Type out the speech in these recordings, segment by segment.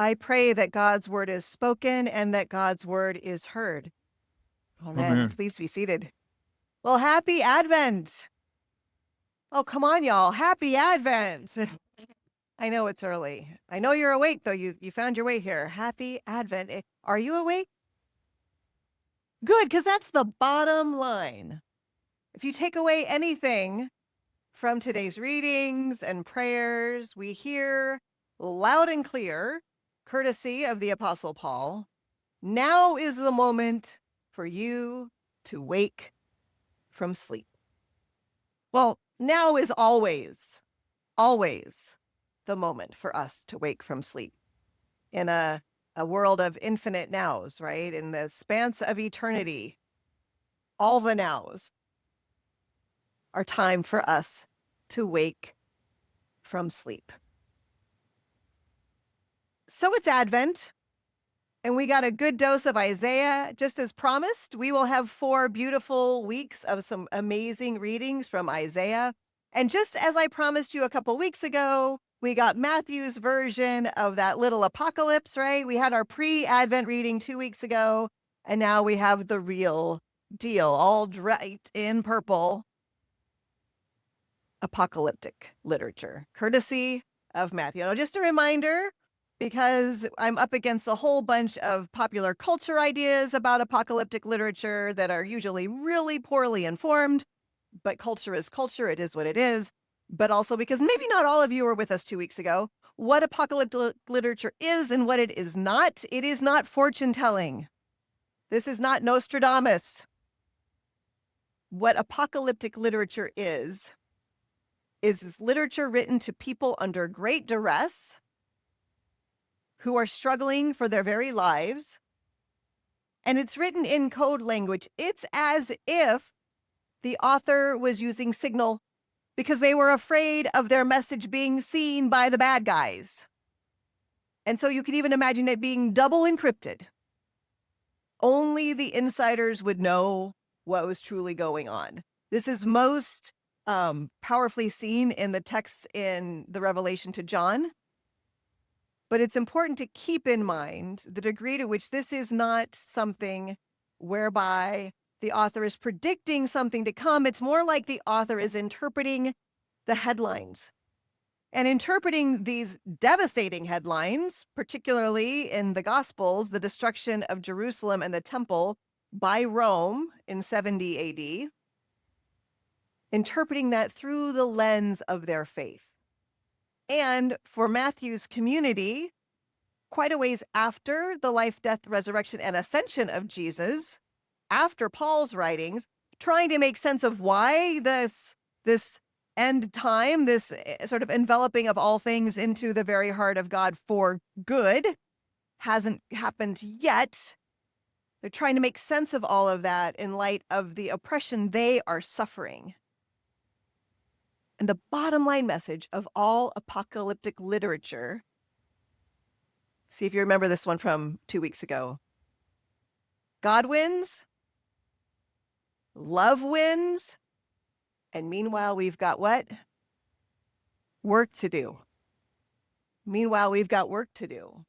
I pray that God's word is spoken and that God's word is heard. Amen. Amen. Please be seated. Well, happy Advent. Oh, come on, y'all. Happy Advent. I know it's early. I know you're awake, though. You found your way here. Happy Advent. Are you awake? Good, because that's the bottom line. If you take away anything from today's readings and prayers, we hear loud and clear, courtesy of the Apostle Paul, now is the moment for you to wake from sleep. Well, now is always the moment for us to wake from sleep in a world of infinite nows, right? In the span of eternity, all the nows are time for us to wake from sleep. So it's Advent, and we got a good dose of Isaiah. Just as promised, we will have 4 beautiful weeks of some amazing readings from Isaiah. And just as I promised you a couple weeks ago, we got Matthew's version of that little apocalypse, right? We had our pre-Advent reading 2 weeks ago, and now we have the real deal, all draped in purple, apocalyptic literature, courtesy of Matthew. Now, just a reminder, because I'm up against a whole bunch of popular culture ideas about apocalyptic literature that are usually really poorly informed, but culture is culture. It is what it is. But also because maybe not all of you were with us 2 weeks ago, what apocalyptic literature is and what it is not. It is not fortune telling. This is not Nostradamus. What apocalyptic literature is literature written to people under great duress who are struggling for their very lives. And it's written in code language. It's as if the author was using Signal because they were afraid of their message being seen by the bad guys. And so you can even imagine it being double encrypted. Only the insiders would know what was truly going on. This is most powerfully seen in the texts in the Revelation to John. But it's important to keep in mind the degree to which this is not something whereby the author is predicting something to come. It's more like the author is interpreting the headlines and interpreting these devastating headlines, particularly in the Gospels, the destruction of Jerusalem and the temple by Rome in 70 AD, interpreting that through the lens of their faith. And for Matthew's community, quite a ways after the life, death, resurrection, and ascension of Jesus, after Paul's writings, trying to make sense of why this end time, this sort of enveloping of all things into the very heart of God for good, hasn't happened yet. They're trying to make sense of all of that in light of the oppression they are suffering. And the bottom line message of all apocalyptic literature, see if you remember this one from 2 weeks ago. God wins, love wins, and meanwhile we've got what? Work to do. Meanwhile, we've got work to do.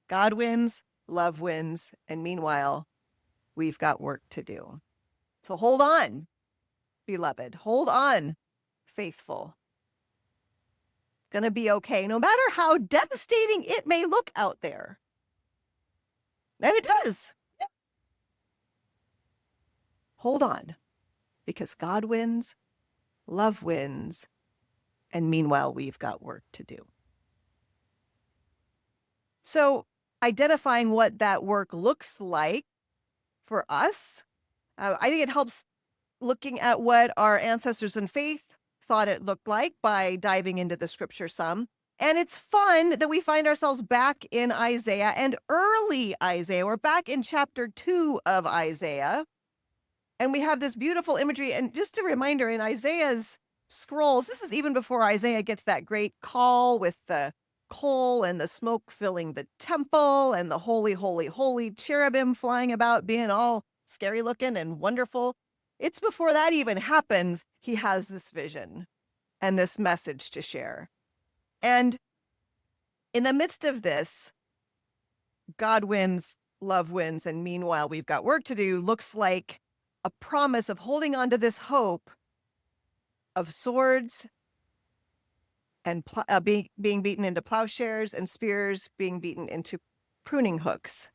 God wins, love wins, and meanwhile, we've got work to do. So hold on, beloved. Hold on, faithful. It's going to be okay, no matter how devastating it may look out there. And it does. Hold on, because God wins, love wins, and meanwhile, we've got work to do. So identifying what that work looks like for us, I think it helps looking at what our ancestors in faith thought it looked like by diving into the scripture some. And it's fun that we find ourselves back in Isaiah and early Isaiah. We're back in chapter 2 of Isaiah. And we have this beautiful imagery. And just a reminder, in Isaiah's scrolls, this is even before Isaiah gets that great call with the coal and the smoke filling the temple and the holy, holy, holy cherubim flying about, being all scary looking and wonderful. It's before that even happens, he has this vision and this message to share. And In the midst of this, God wins, love wins, and meanwhile we've got work to do looks like a promise of holding on to this hope of swords and being beaten into plowshares and spears being beaten into pruning hooks.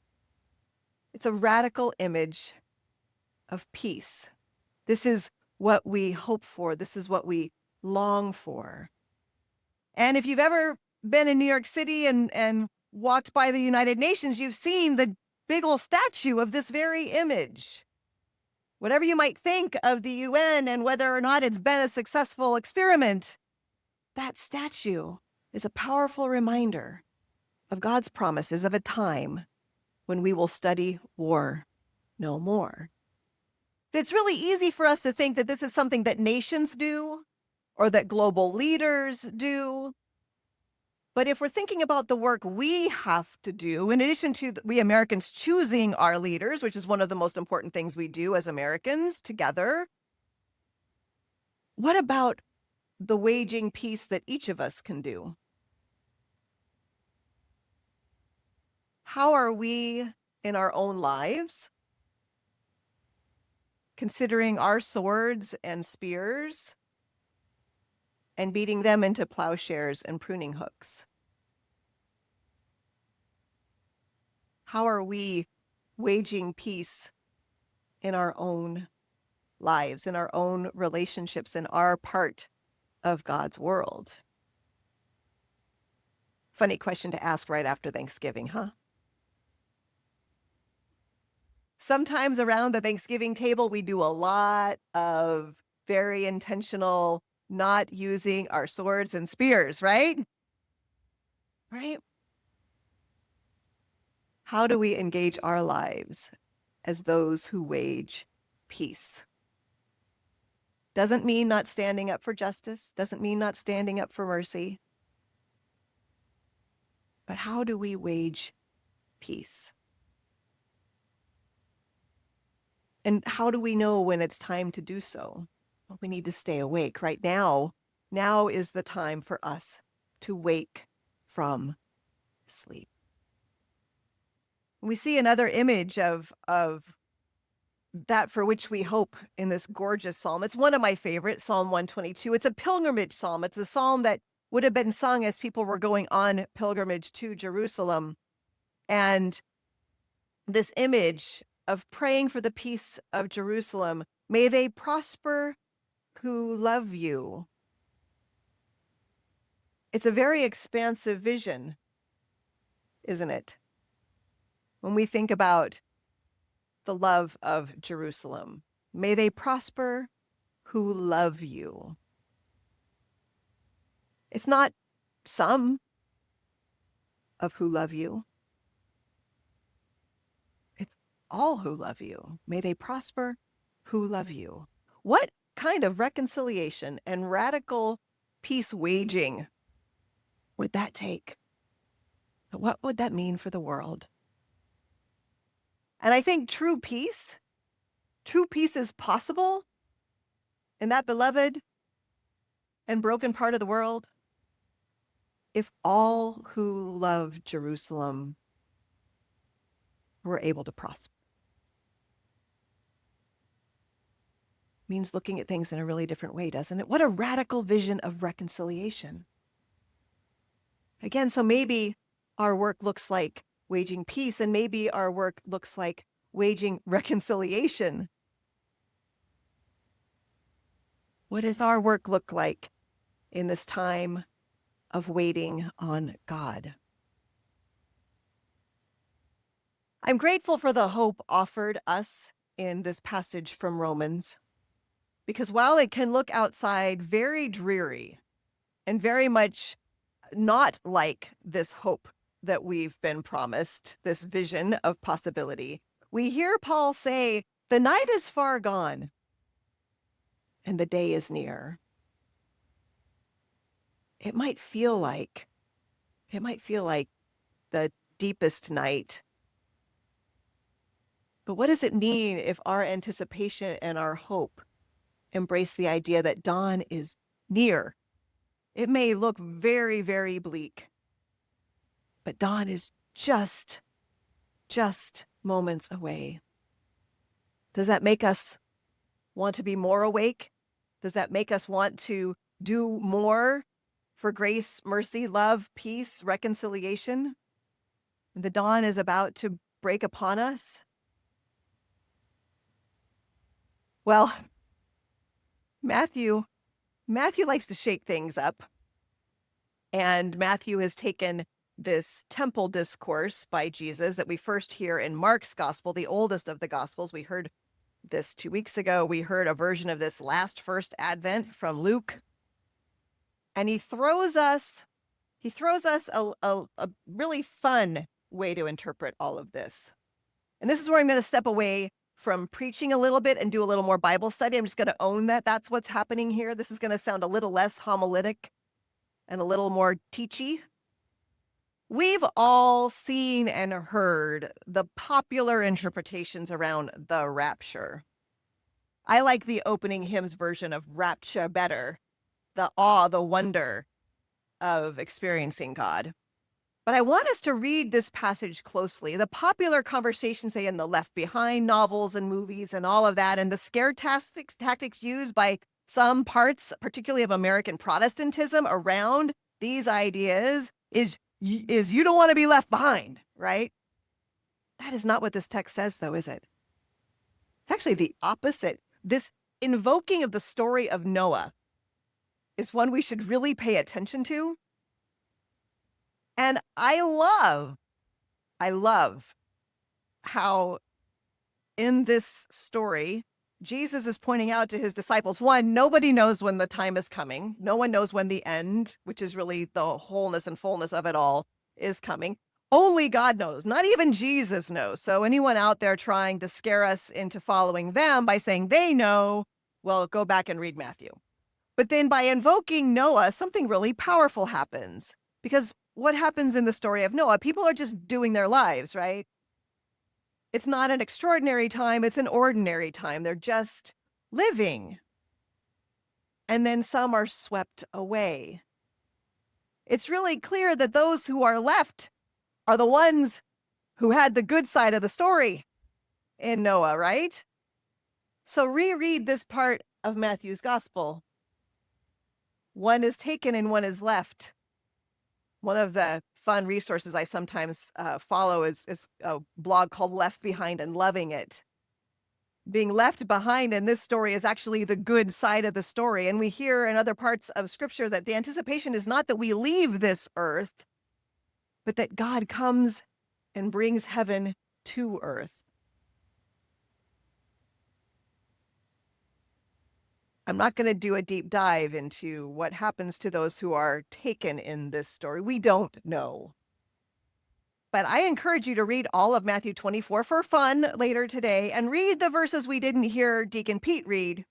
It's a radical image of peace. This is what we hope for. This is what we long for. And if you've ever been in New York City and walked by the United Nations, you've seen the big old statue of this very image. Whatever you might think of the UN and whether or not it's been a successful experiment, that statue is a powerful reminder of God's promises of a time when we will study war no more. It's really easy for us to think that this is something that nations do or that global leaders do. But if we're thinking about the work we have to do, in addition to we Americans choosing our leaders, which is one of the most important things we do as Americans together, what about the waging peace that each of us can do? How are we in our own lives considering our swords and spears and beating them into plowshares and pruning hooks? How are we waging peace in our own lives, in our own relationships, in our part of God's world? Funny question to ask right after Thanksgiving, huh? Sometimes around the Thanksgiving table, we do a lot of very intentional not using our swords and spears, right? Right? How do we engage our lives as those who wage peace? Doesn't mean not standing up for justice, doesn't mean not standing up for mercy. But how do we wage peace? And how do we know when it's time to do so? Well, we need to stay awake. Right now is the time for us to wake from sleep. We see another image of that for which we hope in this gorgeous psalm. It's one of my favorites, Psalm 122. It's a pilgrimage psalm. It's a psalm that would have been sung as people were going on pilgrimage to Jerusalem. And this image of praying for the peace of Jerusalem, may they prosper who love you. It's a very expansive vision, isn't it? When we think about the love of Jerusalem, may they prosper who love you. It's not some of who love you. It's all who love you. May they prosper who love you. What kind of reconciliation and radical peace waging would that take? What would that mean for the world? And I think true peace is possible in that beloved and broken part of the world if all who love Jerusalem were able to prosper. Means looking at things in a really different way, doesn't it? What a radical vision of reconciliation. Again, so maybe our work looks like waging peace, and maybe our work looks like waging reconciliation. What does our work look like in this time of waiting on God? I'm grateful for the hope offered us in this passage from Romans, because while it can look outside very dreary and very much not like this hope that we've been promised, this vision of possibility, we hear Paul say, the night is far gone and the day is near. It might feel like the deepest night. But what does it mean if our anticipation and our hope embrace the idea that dawn is near? It may look very, very bleak, but dawn is just moments away. Does that make us want to be more awake? Does that make us want to do more for grace, mercy, love, peace, reconciliation? The dawn is about to break upon us. Well, Matthew likes to shake things up. And Matthew has taken this temple discourse by Jesus that we first hear in Mark's gospel, the oldest of the gospels. We heard this 2 weeks ago. We heard a version of this first Advent from Luke. And he throws us a really fun way to interpret all of this. And this is where I'm going to step away from preaching a little bit and do a little more Bible study. I'm just going to own that that's what's happening here. This is going to sound a little less homiletic and a little more teachy. We've all seen and heard the popular interpretations around the rapture. I like the opening hymn's version of rapture better, the awe, the wonder of experiencing God. But I want us to read this passage closely. The popular conversations, say, in the Left Behind novels and movies and all of that, and the scare tactics used by some parts, particularly of American Protestantism, around these ideas is you don't want to be left behind, right? That is not what this text says, though, is it? It's actually the opposite. This invoking of the story of Noah is one we should really pay attention to. And I love how in this story, Jesus is pointing out to his disciples, one, nobody knows when the time is coming. No one knows when the end, which is really the wholeness and fullness of it all, is coming. Only God knows. Not even Jesus knows. So anyone out there trying to scare us into following them by saying they know, well, go back and read Matthew. But then by invoking Noah, something really powerful happens. Because what happens in the story of Noah? People are just doing their lives, right? It's not an extraordinary time, it's an ordinary time. They're just living. And then some are swept away. It's really clear that those who are left are the ones who had the good side of the story in Noah, right? So reread this part of Matthew's gospel. One is taken and one is left. One of the fun resources I sometimes follow is a blog called Left Behind and Loving It. Being left behind in this story is actually the good side of the story. And we hear in other parts of Scripture that the anticipation is not that we leave this earth, but that God comes and brings heaven to earth. I'm not going to do a deep dive into what happens to those who are taken in this story. We don't know. But I encourage you to read all of Matthew 24 for fun later today and read the verses we didn't hear Deacon Pete read,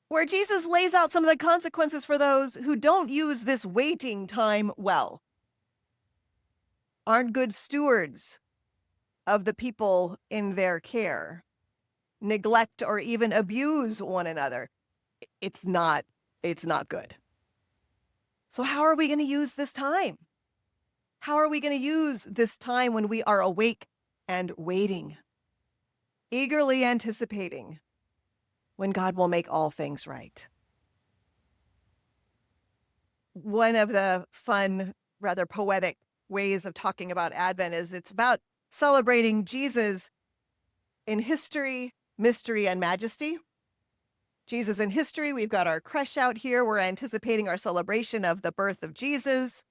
where Jesus lays out some of the consequences for those who don't use this waiting time well, aren't good stewards of the people in their care, neglect or even abuse one another. It's not good. So how are we going to use this time? How are we going to use this time when we are awake and waiting, eagerly anticipating when God will make all things right? One of the fun, rather poetic ways of talking about Advent is it's about celebrating Jesus in history, mystery, and majesty. Jesus in history, we've got our creche out here. We're anticipating our celebration of the birth of Jesus.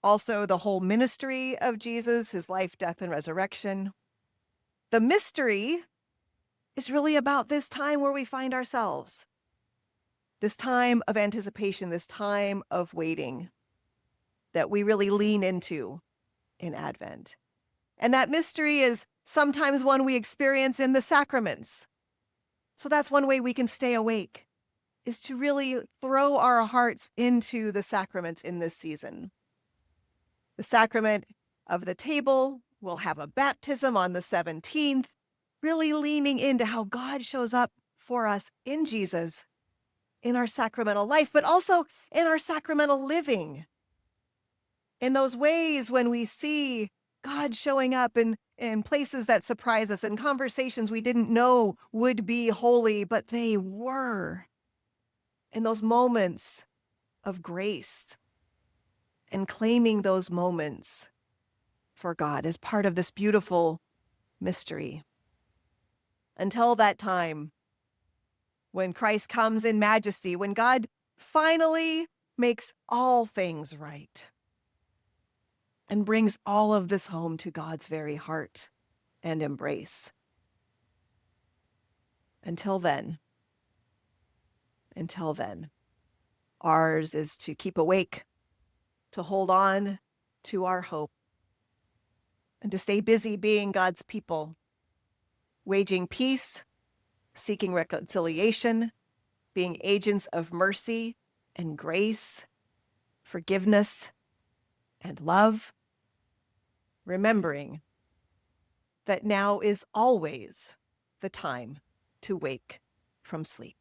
Also, the whole ministry of Jesus, his life, death, and resurrection. The mystery is really about this time where we find ourselves. This time of anticipation, this time of waiting that we really lean into in Advent. And that mystery is sometimes one we experience in the sacraments. So that's one way we can stay awake, is to really throw our hearts into the sacraments in this season. The sacrament of the table, we'll have a baptism on the 17th, really leaning into how God shows up for us in Jesus, in our sacramental life, but also in our sacramental living. In those ways when we see God showing up in places that surprise us, in conversations we didn't know would be holy, but they were. In those moments of grace, and claiming those moments for God as part of this beautiful mystery. Until that time, when Christ comes in majesty, when God finally makes all things right and brings all of this home to God's very heart and embrace. Until then, ours is to keep awake, to hold on to our hope, and to stay busy being God's people, waging peace, seeking reconciliation, being agents of mercy and grace, forgiveness and love, remembering that now is always the time to wake from sleep.